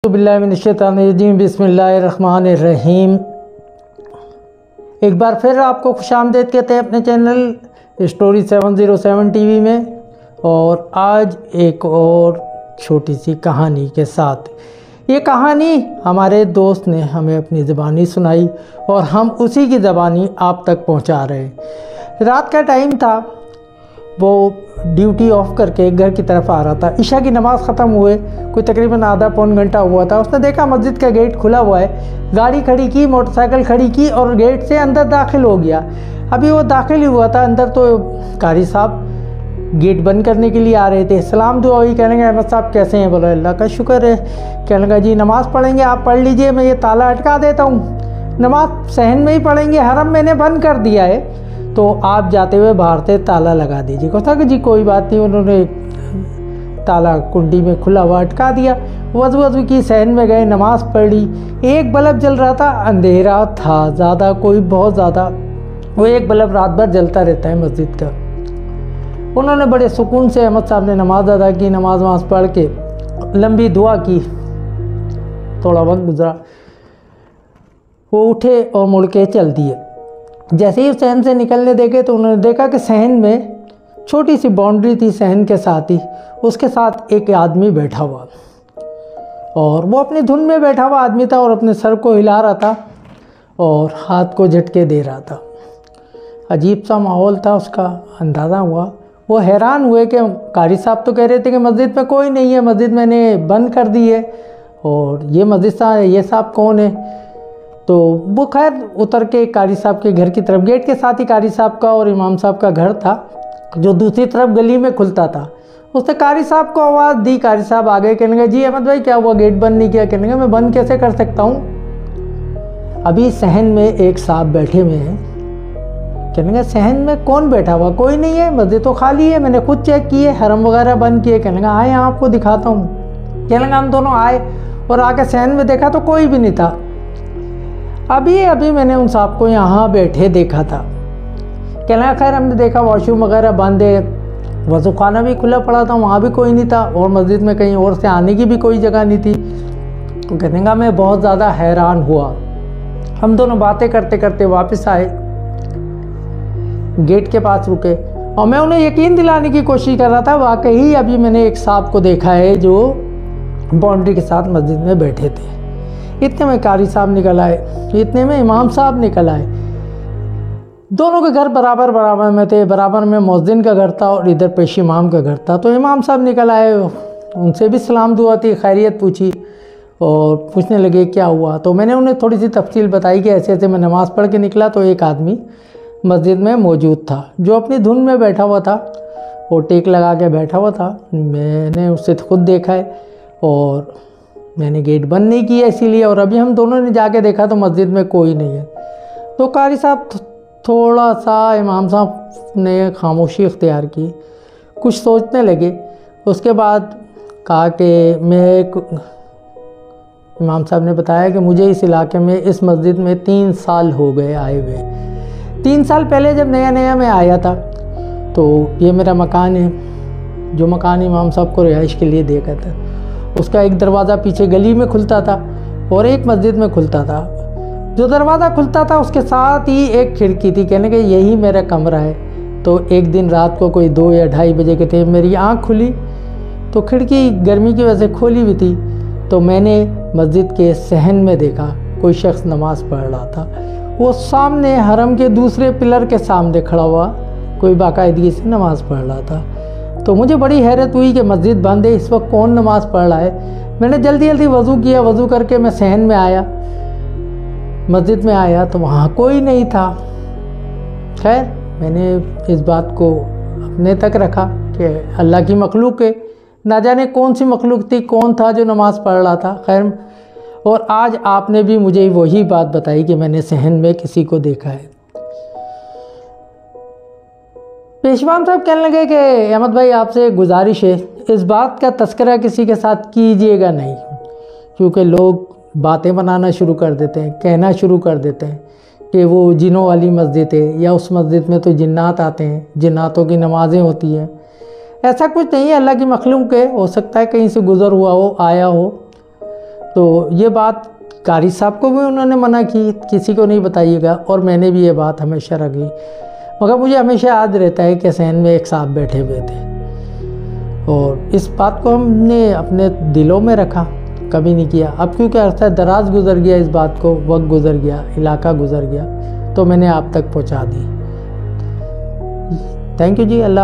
बिस्मिल्लाहिर्रहमानिर्रहीम बिस्मिल्लाहिर्रहमानिर्रहीम। एक बार फिर आपको खुशामदीद कहते हैं अपने चैनल स्टोरी 707 टीवी में, और आज एक और छोटी सी कहानी के साथ। ये कहानी हमारे दोस्त ने हमें अपनी ज़बानी सुनाई और हम उसी की ज़बानी आप तक पहुंचा रहे हैं। रात का टाइम था, वो ड्यूटी ऑफ करके घर की तरफ आ रहा था। इशा की नमाज़ ख़त्म हुए कोई तकरीबन आधा पौन घंटा हुआ था। उसने देखा मस्जिद का गेट खुला हुआ है, गाड़ी खड़ी की, मोटरसाइकिल खड़ी की और गेट से अंदर दाखिल हो गया। अभी वो दाखिल ही हुआ था अंदर, तो कारी साहब गेट बंद करने के लिए आ रहे थे। सलाम दुआ हुई, कहने लगे अहमद साहब कैसे हैं? बोला अल्लाह का शुक्र है। कहने लगा जी नमाज़ पढ़ेंगे? आप पढ़ लीजिए, मैं ये ताला अटका देता हूँ। नमाज सहन में ही पढ़ेंगे, हरम मैंने बंद कर दिया है, तो आप जाते हुए बाहर से ताला लगा दीजिए। कहा कि जी कोई बात नहीं। उन्होंने ताला कुंडी में खुला हुआ अटका दिया। वज़ू की, सहन में गए, नमाज़ पढ़ ली। एक बल्ब जल रहा था, अंधेरा था ज़्यादा, कोई बहुत ज़्यादा, वो एक बल्ब रात भर जलता रहता है मस्जिद का। उन्होंने बड़े सुकून से, अहमद साहब ने नमाज अदा की, नमाज पढ़ के लंबी दुआ की। थोड़ा वक्त गुजरा, वो उठे और मुड़ के चल दिए। जैसे ही सहन से निकलने देखे तो उन्होंने देखा कि सहन में छोटी सी बाउंड्री थी, सहन के साथ ही उसके साथ एक आदमी बैठा हुआ, और वो अपनी धुन में बैठा हुआ आदमी था और अपने सर को हिला रहा था और हाथ को झटके दे रहा था। अजीब सा माहौल था उसका, अंदाज़ा हुआ। वो हैरान हुए कि कारी साहब तो कह रहे थे कि मस्जिद में कोई नहीं है, मस्जिद मैंने बंद कर दी है, और ये मस्जिद साहब, ये साहब कौन है? तो वो खैर उतर के कारी साहब के घर की तरफ, गेट के साथ ही कारी साहब का और इमाम साहब का घर था जो दूसरी तरफ गली में खुलता था। उसने कारी साहब को आवाज़ दी, कारी साहब आ गए। कहने लगे जी अहमद भाई क्या हुआ, गेट बंद नहीं किया? कहने लगे मैं बंद कैसे कर सकता हूँ, अभी सहन में एक साहब बैठे हुए हैं। कहने लगे सहन में कौन बैठा हुआ? कोई नहीं है, मस्जिद तो खाली है, मैंने खुद चेक किए, हरम वगैरह बंद किए। कहने लगा आए आपको दिखाता हूँ। कहने लगा हम दोनों आए और आके सहन में देखा तो कोई भी नहीं था। अभी मैंने उन साहब को यहाँ बैठे देखा था। कहना खैर हमने देखा वॉशरूम वगैरह बंद है, वज़ू खाना भी खुला पड़ा था, वहाँ भी कोई नहीं था, और मस्जिद में कहीं और से आने की भी कोई जगह नहीं थी। तो कहने का मैं बहुत ज़्यादा हैरान हुआ। हम दोनों बातें करते करते वापस आए, गेट के पास रुके, और मैं उन्हें यकीन दिलाने की कोशिश कर रहा था वाकई अभी मैंने एक साहब को देखा है जो बाउंड्री के साथ मस्जिद में बैठे थे। इतने में कारी साहब निकल आए, इतने में इमाम साहब निकल आए। दोनों के घर बराबर में थे, बराबर में मुअज्जिन का घर था और इधर पेश इमाम का घर था। तो इमाम साहब निकल आए, उनसे भी सलाम दुआ थी, खैरियत पूछी और पूछने लगे क्या हुआ। तो मैंने उन्हें थोड़ी सी तफसील बताई कि ऐसे ऐसे मैं नमाज़ पढ़ के निकला तो एक आदमी मस्जिद में मौजूद था जो अपनी धुन में बैठा हुआ था, वो टेक लगा के बैठा हुआ था। मैंने उससे खुद देखा है और मैंने गेट बंद नहीं किया इसीलिए, और अभी हम दोनों ने जाके देखा तो मस्जिद में कोई नहीं है। तो कारी साहब थोड़ा सा, इमाम साहब ने खामोशी इख्तियार की, कुछ सोचने लगे। उसके बाद कहा कि इमाम साहब ने बताया कि मुझे इस इलाके में, इस मस्जिद में 3 साल हो गए आए हुए। 3 साल पहले जब नया मैं आया था तो ये मेरा मकान है, जो मकान इमाम साहब को रिहाइश के लिए दिया था, उसका एक दरवाज़ा पीछे गली में खुलता था और एक मस्जिद में खुलता था। जो दरवाज़ा खुलता था उसके साथ ही एक खिड़की थी। कहने के यही मेरा कमरा है। तो एक दिन रात को कोई 2 या 2:30 बजे के टाइम मेरी आँख खुली तो खिड़की गर्मी की वजह से खोली हुई थी, तो मैंने मस्जिद के सहन में देखा कोई शख्स नमाज़ पढ़ रहा था। वो सामने हरम के दूसरे पिलर के सामने खड़ा हुआ कोई बाकायदगी से नमाज़ पढ़ रहा था। तो मुझे बड़ी हैरत हुई कि मस्जिद बंद है, इस वक्त कौन नमाज़ पढ़ रहा है। मैंने जल्दी वज़ू किया, वज़ू करके मैं सहन में आया, मस्जिद में आया तो वहाँ कोई नहीं था। खैर मैंने इस बात को अपने तक रखा कि अल्लाह की मखलूक है, ना जाने कौन सी मखलूक थी, कौन था जो नमाज़ पढ़ रहा था। खैर, और आज आपने भी मुझे वही बात बताई कि मैंने सहन में किसी को देखा है। पेशवान साहब कहने लगे कि अहमद भाई आपसे गुजारिश है, इस बात का तस्करा किसी के साथ कीजिएगा नहीं, क्योंकि लोग बातें बनाना शुरू कर देते हैं, कहना शुरू कर देते हैं कि वो जिनों वाली मस्जिद है, या उस मस्जिद में तो जिन्नात आते हैं, जिन्नातों की नमाज़ें होती हैं। ऐसा कुछ नहीं है, अल्लाह की मखलूक है, हो सकता है कहीं से गुज़र हुआ हो, आया हो। تو یہ بات قاری صاحب کو بھی انہوں نے منع کی، کسی کو نہیں بتائیے گا، اور میں نے بھی یہ بات ہمیشہ رکھی، مگر مجھے ہمیشہ یاد رہتا ہے کہ صحن میں ایک صاحب بیٹھے ہوئے تھے، اور اس بات کو ہم نے اپنے دلوں میں رکھا، کبھی نہیں کیا۔ اب کیونکہ عرصہ دراز گزر گیا اس بات کو، وقت گزر گیا، علاقہ گزر گیا، تو میں نے آپ تک پہنچا دی۔ Thank you G, Allah